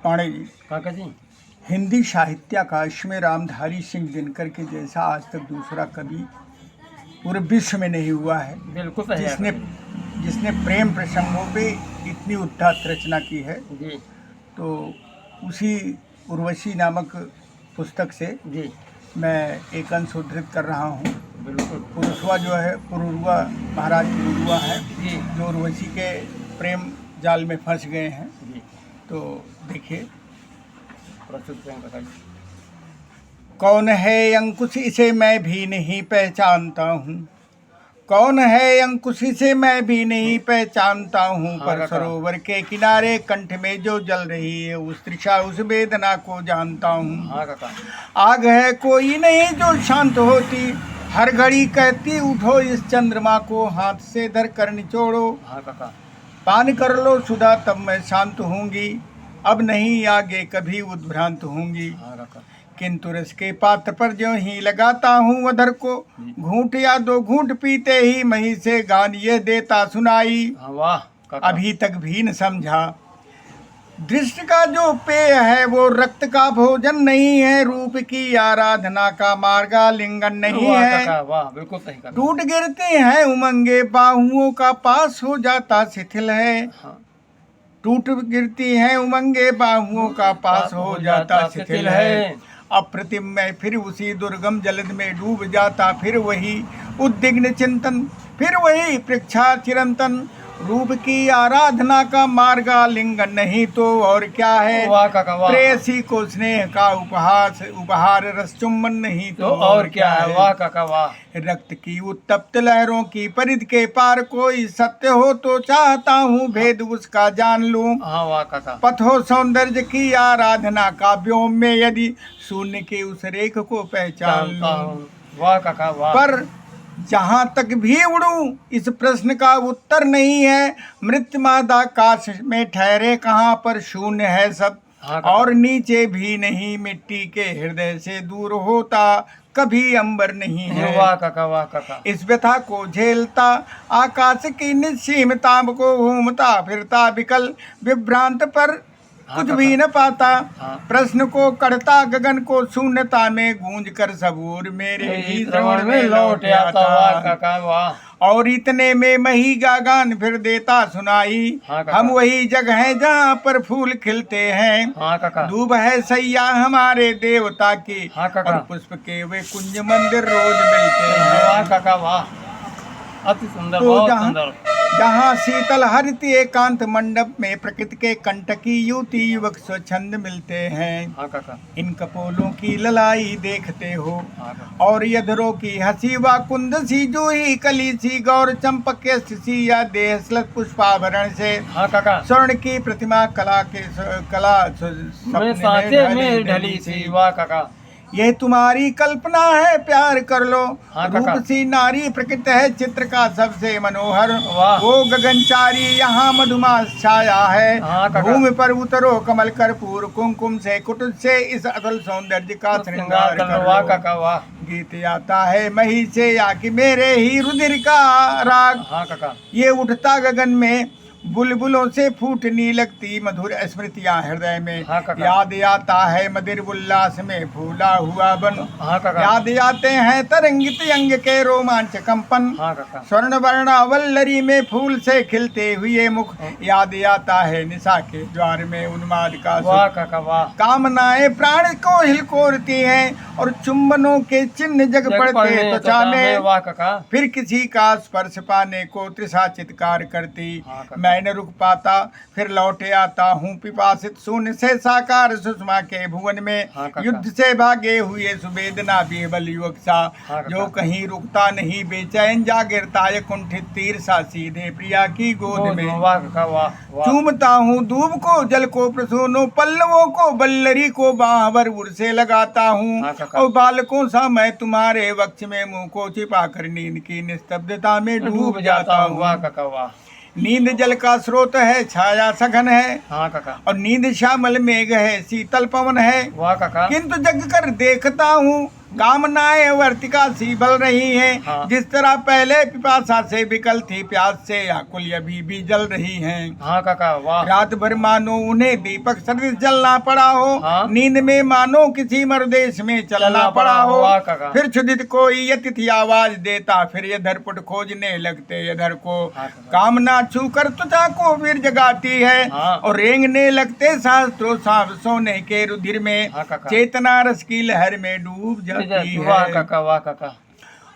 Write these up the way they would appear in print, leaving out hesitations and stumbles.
पांडे जी, काका जी। हिंदी साहित्याकाश में रामधारी सिंह दिनकर के जैसा आज तक दूसरा कवि पूरे विश्व में नहीं हुआ है बिल्कुल सही है जिसने काका जी। जिसने प्रेम प्रसंगों पे इतनी उद्धात रचना की है। जी तो उसी उर्वशी नामक पुस्तक से जी मैं एक अंश उद्धृत कर रहा हूँ। बिल्कुल। पुरुषवा जो है, पुरुरवा महाराज पुरुरवा है जी जो उर्वशी के प्रेम जाल में फंस गए हैं। जी तो देखिए, प्रस्तुत करें काका जी। कौन है अंकुश इसे मैं भी नहीं पहचानता हूँ, कौन है अंकुश इसे मैं भी नहीं पहचानता हूँ, हाँ पर काका। सरोवर के किनारे कंठ में जो जल रही है उस तृषा उस वेदना को जानता हूँ। हाँ काका। आग है कोई नहीं जो शांत होती, हर घड़ी कहती उठो इस चंद्रमा को हाथ से धर कर निचोड़ो। हाँ काका। पान कर लो सुधा तब मैं शांत होंगी, अब नहीं आगे कभी उद्भ्रांत होंगी। हाँ काका। किंतु रस के पात्र पर जो ही लगाता हूँ अधर को, घूंट या दो घूंट पीते ही मही से गान ये देता सुनाई। हाँ वाह काका। अभी तक भी न समझा, दृष्टि का जो पेय है वो रक्त का भोजन नहीं है, रूप की आराधना का मार्ग लिंगन नहीं वाह है। काका वाह, बिल्कुल सही काका। टूट गिरते हैं उमंगे बाहुओं का पास हो जाता शिथिल है। हाँ। टूट गिरती हैं उमंगे बाहुओं का पास हो जाता शिथिल है। अप्रतिम मैं फिर उसी दुर्गम जलद में डूब जाता, फिर वही उद्विग्न चिंतन, फिर वही पृच्छा चिरंतन, रूप की आराधना का मार्ग लिंगन नहीं तो और क्या है। वाह काका वाह। प्रेयसी को स्नेह का उपहार रस चुम्बन नहीं तो और क्या है। वाह काका वाह। रक्त की उत्तप्त लहरों की परिध के पार कोई सत्य हो तो चाहता हूँ भेद उसका जान लूं। हाँ वाह काका। पथो सौंदर्य की आराधना का व्योम में यदि शून्य के उस रेख को पहचान जानता लूं। हूँ। वाह काका वाह। पर जहाँ तक भी उड़ूं इस प्रश्न का उत्तर नहीं है, मृत्युमादाकाश में ठहरे कहाँ पर शून्य है सब। हाँ काका। और नीचे भी नहीं मिट्टी के हृदय से दूर होता कभी अंबर नहीं है। वाह काका वाह काका। इस व्यथा को झेलता आकाश की निस्सीमता को घूमता फिरता विकल विभ्रांत पर हाँ कुछ भी न पाता। हाँ। प्रश्न को करता गगन को शून्यता में गूंज कर सबूर मेरे ही श्रवण में लौट आता। वाह आता। काका वाह। और इतने में मही गागान फिर देता सुनाई। हाँ काका। हम वही जगह हैं जहाँ पर फूल खिलते हैं। हाँ काका। दूब है सैया हमारे देवता की, हाँ काका। और पुष्प के वे कुंज मंदिर रोज मिलते हैं। वाह काका वाह, अति सुंदर। तो बहुत सुंदर। जहाँ शीतल हरित एकांत मंडप में प्रकृति के कंटकी युवती युवक स्वच्छंद मिलते हैं। हाँ काका। इन कपोलों की ललाई देखते हो, हाँ काका। और यधरों की हंसी व कुंद सी जूही कली सी गौर चंपक के सी या देहस्लत पुष्पाभरण से। हाँ काका। स्वर्ण की प्रतिमा कला के कला मैं सांचे में ढली सी। वाह काका। यह तुम्हारी कल्पना है प्यार कर लो। हाँ काका। रूप सी नारी प्रकृति है चित्र का सबसे मनोहर। वाह। वो गगनचारी यहाँ मधुमास छाया है। हाँ काका। भूमि पर उतरो कमल कर्पूर कुमकुम से कुटुस से इस अतल सौंदर्य का श्रृंगार कर वाह लो। काका वाह। गीत आता है मही से या कि मेरे ही रुधिर का राग। हाँ काका। ये उठता गगन में बुलबुलों से फूटनी लगती मधुर स्मृतियां हृदय में। हाँ काका। याद आता है मदिर उल्लास में फूला हुआ बन। हाँ काका। याद आते हैं तरंगित अंग के रोमांच कंपन। हाँ काका। स्वर्ण वर्ण वल्लरी में फूल से खिलते हुए मुख। याद आता है निशा के द्वार में उन्माद का वाह सुख। काका वाह। कामनाएं प्राण को हिलकोरती हैं और चुंबनों के चिन्ह जग पड़ते त्वचा में। वाह काका। फिर किसी का स्पर्श पाने को तृषा चित्कार करती। हाँ काका। मैं न रुक पाता फिर लौटे आता हूँ पिपासित शून्य से साकार सुषमा के भुवन में। हाँ काका। युद्ध से भागे हुए सुवेदना बेबल युवक सा, हाँ काका। जो कहीं रुकता नहीं बेचैन जा गिरता है कुंठित तीर सा सीधे प्रिया की गोद में। वाह काका वाह वाह। चूमता हूँ धूप को जल को प्रसूनो पल्लवों को बल्लरी को बाहर उर से लगाता हूँ। हाँ काका। और बालकों सा मैं तुम्हारे वक्ष में मुंह को छिपा कर नींद की निस्तब्धता में डूब जाता हूँ। वाह काका वाह। नींद जल का स्रोत है छाया सघन है, हाँ काका। और नींद श्यामल मेघ है शीतल पवन है। वाह काका। किंतु जग कर देखता हूँ कामनाएं वर्तिका सी बल रही हैं। हाँ। जिस तरह पहले पिपासा से विकल थी प्यास से आकुल अभी भी जल रही हैं। हाँ काका वाह। रात भर मानो उन्हें दीपक सदृश जलना पड़ा हो। हाँ। नींद में मानो किसी मरुदेश में चलना पड़ा हो। वाह काका। फिर क्षुधित कोई अतिथि आवाज देता फिर इधर पुट खोजने लगते इधर को। हाँ काका। कामना छू कर त्वचा को वीर जगाती है। हाँ। और रेंगने लगते शास्त्रों सांप सोने के रुधिर में। हाँ काका। चेतना रस की लहर में डूब जाती वाह है। काका वाह काका।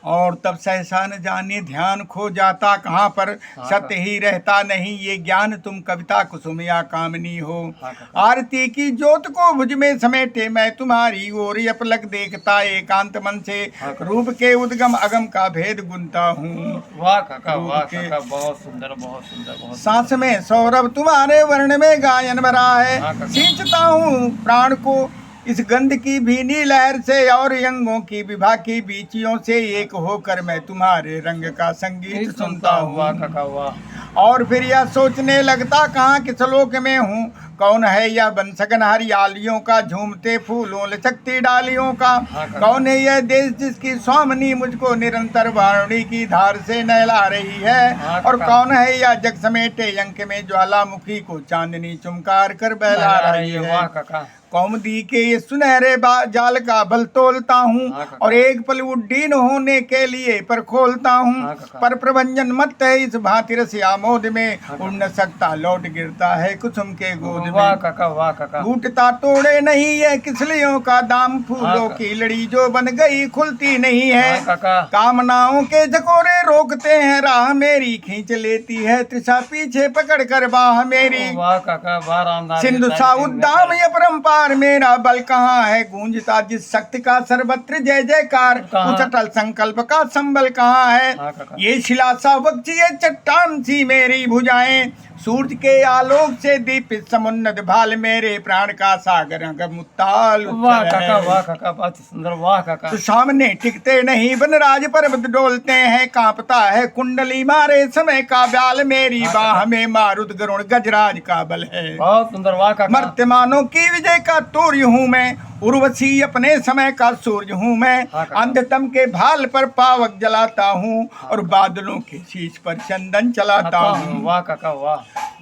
और तब सहसा न जाने ध्यान खो जाता कहाँ पर। हाँ सत्य ही रहता नहीं ये ज्ञान तुम कविता कुसुम या कामनी हो। हाँ काका। आरती की ज्योत को भुज में समेटे मैं तुम्हारी ओर अपलक देखता एकांत मन से। हाँ काका। रूप के उद्गम अगम का भेद गुनता हूँ। वाह काका वाह के- काका। बहुत सुंदर बहुत सुंदर बहुत सांस में सौरभ तुम्हारे वर्ण में गायन भरा है। हाँ काका। सींचता हूँ प्राण को इस गंध की भीनी लहर से और अंगों की विभा की बीचियों से एक होकर मैं तुम्हारे रंग का संगीत सुनता वाह हूँ। काका वाह। और फिर यह सोचने लगता कहाँ किस लोक में हूँ। कौन है यह बंसगन हरियालियों का झूमते फूलों लचकती डालियों का। हाँ काका। कौन है यह देश जिसकी स्वामिनी मुझको निरंतर वारुणी की धार से नहला रही है। हाँ और काका। कौन है यह जग समेटे यंक में ज्वालामुखी को चांदनी चुमकार कर बहला रही है। वाह काका। कौमुदी के ये सुनहरे जाल का बल तोलता हूँ। हाँ काका। और एक पल उड्डीन होने के लिए पर खोलता हूँ। हाँ काका। पर प्रभंजन मत है इस भांति रस आमोद में। हाँ उड़ न सकता लौट गिरता है कुसुम के गोद वाह में। काका वाह काका। टूटता तोड़े नहीं है किसलियों का दाम। फूलों हाँ की लड़ी जो बन गई खुलती नहीं है। हाँ काका। कामनाओं के झकोरे रोकते हैं राह मेरी खींच लेती है तृषा पीछे पकड़ कर बाह मेरी। वाह काका वाह रामदास। सिंधु सा उद्दाम ये परम्पार मेरा बल कहाँ है गूंजता जिस शक्ति का सर्वत्र जय जयकार। कहाँ? उस अटल संकल्प का संबल कहाँ है। हाँ काका। ये शिला सा वक्ष ये चट्टान सी मेरी भुजाएं। सूरज के आलोक से दीपित समुन्नत भाल मेरे प्राण का सागर अगम उत्ताल वाह उच्छल काका है। वाह काका। बहुत सुंदर वाह काका। तो सामने टिकते नहीं वनराज पर्वत डोलते हैं। कांपता है कुंडली मारे समय का ब्याल मेरी हाँ, बाह में मारुत गरुण गजराज का बल है। बहुत सुंदर वाह काका। मर्त्यमानों की विजय का तूर्य हूँ मैं। उर्वशी अपने समय का सूर्य हूँ मैं। हाँ, काका। अंधतम के भाल पर पावक जलाता हूँ। और बादलों के शीश पर चंदन चलाता हूँ। वाह काका वाह।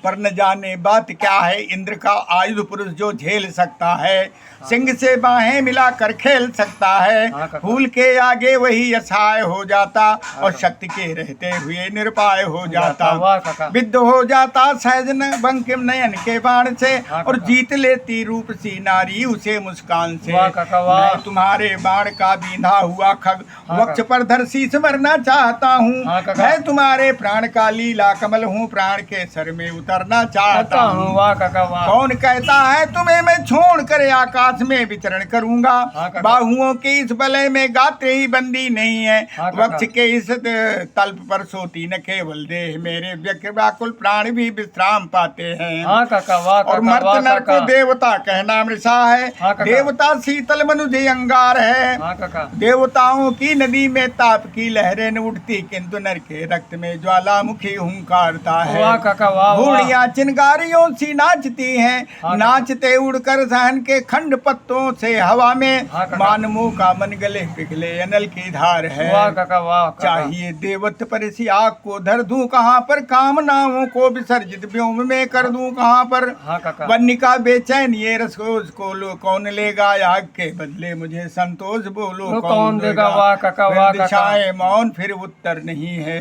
पर न जाने बात क्या है इंद्र का आयुध पुरुष जो झेल सकता है। सिंह से बाहें मिलाकर खेल सकता है। हाँ, काका। फूल के आगे वही असहाय हो जाता। और शक्ति के रहते हुए निरुपाय हो जाता। वाह काका। विद्ध हो जाता सहज न बंकिम नयन के बाण से। हाँ, और काका। जीत लेती रूप सी नारी उसे मुस्कान से। वाह, काका, वाह। मैं तुम्हारे बाण का बींधा हुआ खग हाँ, वक्ष पर धर शीस मरना चाहता हूँ। हाँ, काका। मैं तुम्हारे प्राण का लीला कमल हूँ प्राण के सर में उतरना चाहता हूँ। वाह काका वाह। कौन कहता है तुम्हें मैं छोड़ कर आकाश में विचरण करूंगा। हाँ, काका। बाहुओं के इस बलय में गाते ही बंदी नहीं है। हाँ, काका। वक्ष के इस तल्प पर सोती न केवल देह मेरे व्याकुल प्राण भी विश्राम पाते हैं। हाँ काका वाह काका। और मर्त वाह नर को काका। देवता कहना मृषा है। हाँ, काका। देवता शीतल मनुष्य अंगार है। हाँ काका। देवताओं की नदी में ताप की लहरें न उठती किंतु नर के रक्त में ज्वालामुखी हुंकारता है। वाह काका वाह वाह। घोड़ियां चिनगारियों सी नाचती हैं। हाँ, नाचते उड़कर सहन के खंड पत्तों से हवा में। हाँ, काका। मानमों का मन गले पिघले अनल की धार है। वाह काका वाह काका। चाहिए देवत पर इसी आग को धर दूं कहाँ पर। कामनाओं को विसर्जित व्योम में कर दूं कहाँ पर। हाँ काका। वन्य का बेचैन ये रसोज को लो कौन लेगा आग के बदले मुझे संतोष बोलो वो कौन देगा। वाह काका फिर वाह काका। दिशाएं मौन फिर उत्तर नहीं है।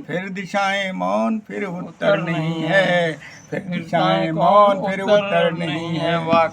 फिर दिशाएं मौन फिर उत्तर नहीं है। फिर दिशाएं मौन फिर उत्तर नहीं है। वाह।